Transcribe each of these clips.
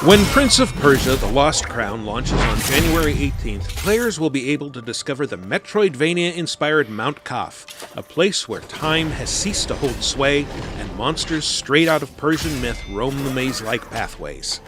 When Prince of Persia: The Lost Crown launches on January 18th, players will be able to discover the Metroidvania-inspired Mount Kaf, a place where time has ceased to hold sway and monsters straight out of Persian myth roam the maze-like pathways.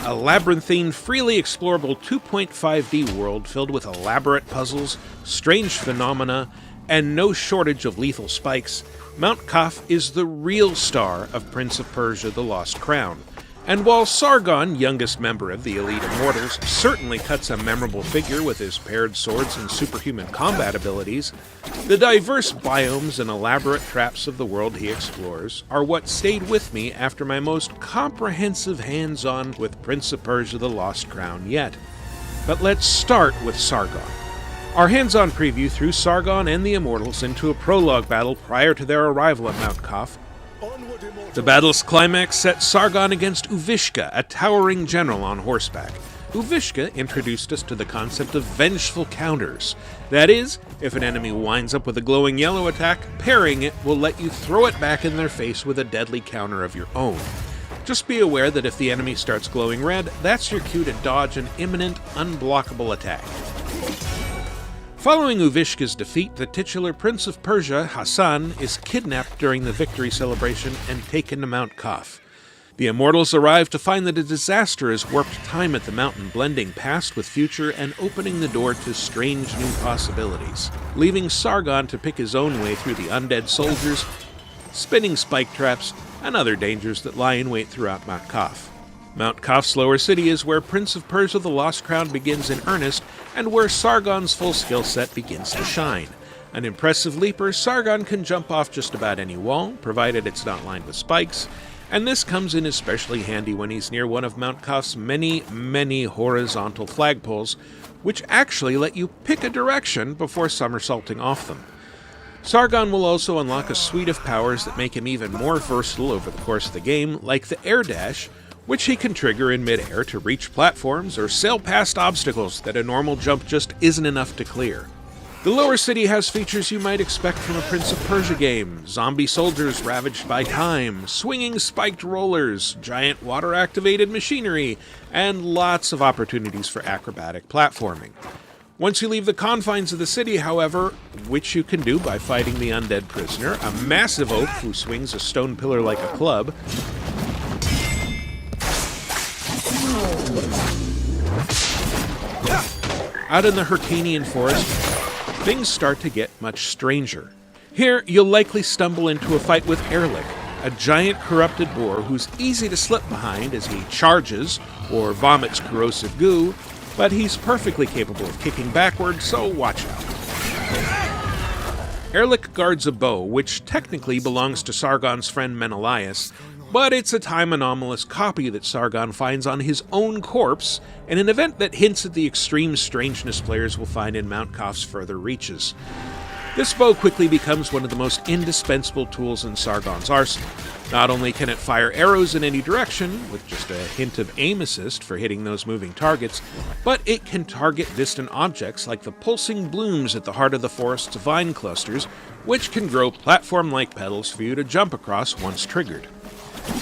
A labyrinthine, freely explorable 2.5D world filled with elaborate puzzles, strange phenomena, and no shortage of lethal spikes, Mount Kaf is the real star of Prince of Persia: The Lost Crown. And while Sargon, youngest member of the Elite Immortals, certainly cuts a memorable figure with his paired swords and superhuman combat abilities, the diverse biomes and elaborate traps of the world he explores are what stayed with me after my most comprehensive hands-on with Prince of Persia: The Lost Crown yet. But let's start with Sargon. Our hands-on preview threw Sargon and the Immortals into a prologue battle prior to their arrival at Mount Kaf. The battle's climax set Sargon against Uvishka, a towering general on horseback. Uvishka introduced us to the concept of vengeful counters. That is, if an enemy winds up with a glowing yellow attack, parrying it will let you throw it back in their face with a deadly counter of your own. Just be aware that if the enemy starts glowing red, that's your cue to dodge an imminent, unblockable attack. Following Uvishka's defeat, the titular Prince of Persia, Hassan, is kidnapped during the victory celebration and taken to Mount Kaf. The Immortals arrive to find that a disaster has warped time at the mountain, blending past with future and opening the door to strange new possibilities, leaving Sargon to pick his own way through the undead soldiers, spinning spike traps, and other dangers that lie in wait throughout Mount Kaf. Mount Kaf's lower city is where Prince of Persia: The Lost Crown begins in earnest, and where Sargon's full skill set begins to shine. An impressive leaper, Sargon can jump off just about any wall, provided it's not lined with spikes, and this comes in especially handy when he's near one of Mount Kaf's many horizontal flagpoles, which actually let you pick a direction before somersaulting off them. Sargon will also unlock a suite of powers that make him even more versatile over the course of the game, like the air dash, which he can trigger in mid-air to reach platforms or sail past obstacles that a normal jump just isn't enough to clear. The lower city has features you might expect from a Prince of Persia game: zombie soldiers ravaged by time, swinging spiked rollers, giant water-activated machinery, and lots of opportunities for acrobatic platforming. Once you leave the confines of the city, however, which you can do by fighting the undead prisoner, a massive oaf who swings a stone pillar like a club, out in the Hyrcanian forest, things start to get much stranger. Here, you'll likely stumble into a fight with Erlich, a giant corrupted boar who's easy to slip behind as he charges or vomits corrosive goo, but he's perfectly capable of kicking backward, so watch out. Erlich guards a bow, which technically belongs to Sargon's friend Menelaus, but it's a time-anomalous copy that Sargon finds on his own corpse, in an event that hints at the extreme strangeness players will find in Mount Kaf's further reaches. This bow quickly becomes one of the most indispensable tools in Sargon's arsenal. Not only can it fire arrows in any direction, with just a hint of aim assist for hitting those moving targets, but it can target distant objects like the pulsing blooms at the heart of the forest's vine clusters, which can grow platform-like petals for you to jump across once triggered.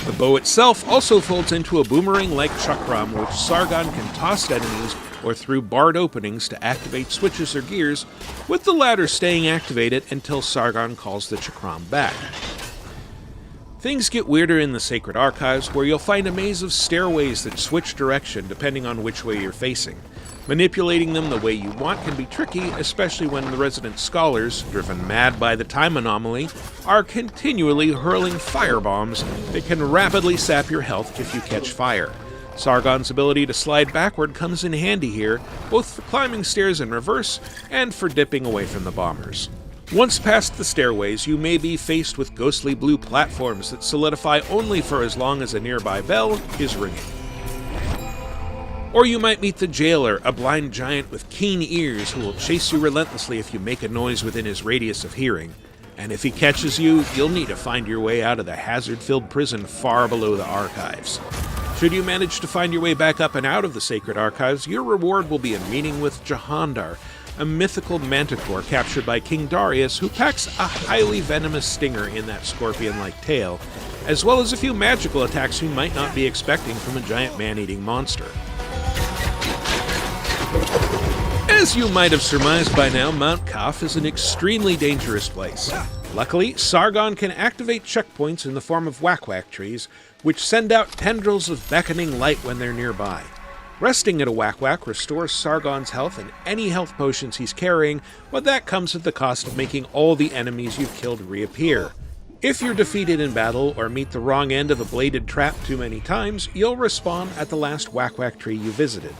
The bow itself also folds into a boomerang-like chakram, which Sargon can toss at enemies or through barred openings to activate switches or gears, with the latter staying activated until Sargon calls the chakram back. Things get weirder in the Sacred Archives, where you'll find a maze of stairways that switch direction depending on which way you're facing. Manipulating them the way you want can be tricky, especially when the resident scholars, driven mad by the time anomaly, are continually hurling firebombs that can rapidly sap your health if you catch fire. Sargon's ability to slide backward comes in handy here, both for climbing stairs in reverse and for dipping away from the bombers. Once past the stairways, you may be faced with ghostly blue platforms that solidify only for as long as a nearby bell is ringing. Or you might meet the jailer, a blind giant with keen ears who will chase you relentlessly if you make a noise within his radius of hearing. And if he catches you, you'll need to find your way out of the hazard-filled prison far below the archives. Should you manage to find your way back up and out of the Sacred Archives, your reward will be a meeting with Jahandar, a mythical manticore captured by King Darius who packs a highly venomous stinger in that scorpion-like tail, as well as a few magical attacks you might not be expecting from a giant man-eating monster. As you might have surmised by now, Mount Kaf is an extremely dangerous place. Luckily, Sargon can activate checkpoints in the form of whack-whack trees, which send out tendrils of beckoning light when they're nearby. Resting at a whack-whack restores Sargon's health and any health potions he's carrying, but that comes at the cost of making all the enemies you've killed reappear. If you're defeated in battle or meet the wrong end of a bladed trap too many times, you'll respawn at the last whack-whack tree you visited.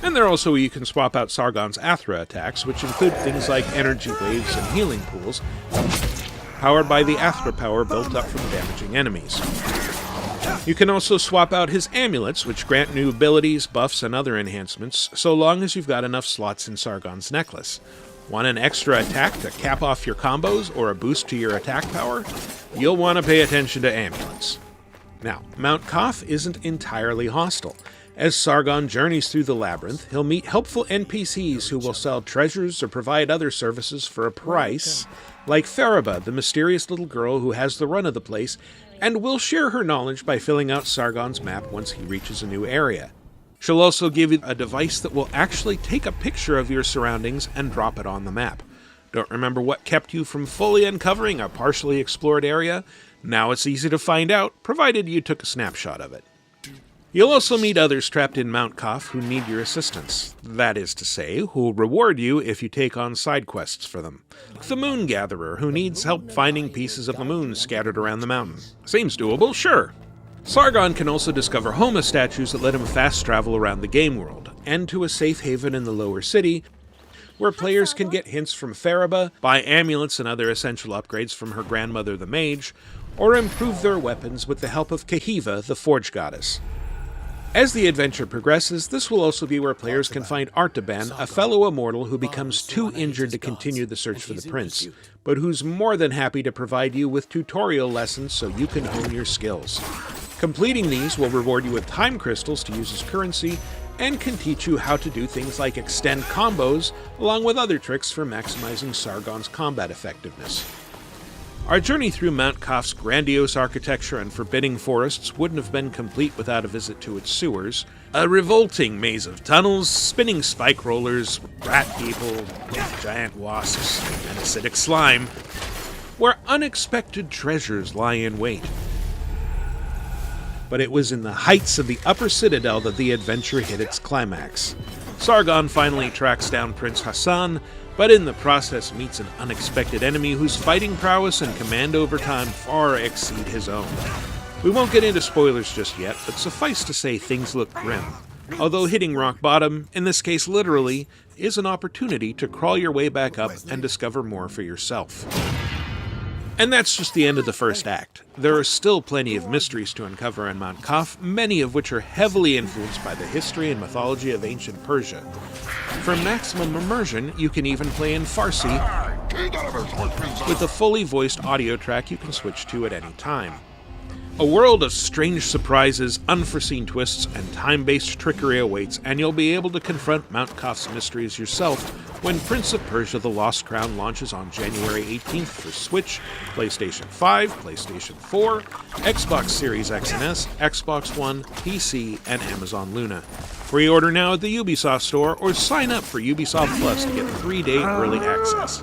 And there also you can swap out Sargon's Athra attacks, which include things like energy waves and healing pools, powered by the Athra power built up from damaging enemies. You can also swap out his amulets, which grant new abilities, buffs, and other enhancements, so long as you've got enough slots in Sargon's necklace. Want an extra attack to cap off your combos or a boost to your attack power? You'll want to pay attention to amulets. Now, Mount Kaf isn't entirely hostile. As Sargon journeys through the labyrinth, he'll meet helpful NPCs who will sell treasures or provide other services for a price, like Fariba, the mysterious little girl who has the run of the place, and will share her knowledge by filling out Sargon's map once he reaches a new area. She'll also give you a device that will actually take a picture of your surroundings and drop it on the map. Don't remember what kept you from fully uncovering a partially explored area? Now it's easy to find out, provided you took a snapshot of it. You'll also meet others trapped in Mount Kaf who need your assistance. That is to say, who'll reward you if you take on side quests for them. Like the Moon Gatherer, who needs help finding pieces of the moon scattered around the mountain. Seems doable, sure. Sargon can also discover Homa statues that let him fast travel around the game world, and to a safe haven in the lower city, where players can get hints from Fariba, buy amulets and other essential upgrades from her grandmother the mage, or improve their weapons with the help of Kahiva, the forge goddess. As the adventure progresses, this will also be where players can find Artaban, a fellow immortal who becomes too injured to continue the search for the prince, but who's more than happy to provide you with tutorial lessons so you can hone your skills. Completing these will reward you with time crystals to use as currency, and can teach you how to do things like extend combos, along with other tricks for maximizing Sargon's combat effectiveness. Our journey through Mount Kaf's grandiose architecture and forbidding forests wouldn't have been complete without a visit to its sewers. A revolting maze of tunnels, spinning spike rollers, rat people, giant wasps, and acidic slime, where unexpected treasures lie in wait. But it was in the heights of the Upper Citadel that the adventure hit its climax. Sargon finally tracks down Prince Hassan, but in the process meets an unexpected enemy whose fighting prowess and command over time far exceed his own. We won't get into spoilers just yet, but suffice to say things look grim. Although hitting rock bottom, in this case literally, is an opportunity to crawl your way back up and discover more for yourself. And that's just the end of the first act. There are still plenty of mysteries to uncover in Mount Kaf, many of which are heavily influenced by the history and mythology of ancient Persia. For maximum immersion, you can even play in Farsi, with a fully voiced audio track you can switch to at any time. A world of strange surprises, unforeseen twists, and time-based trickery awaits, and you'll be able to confront Mount Kaf's mysteries yourself when Prince of Persia The Lost Crown launches on January 18th for Switch, PlayStation 5, PlayStation 4, Xbox Series X and S, Xbox One, PC, and Amazon Luna. Pre-order now at the Ubisoft Store or sign up for Ubisoft Plus to get 3-day early access.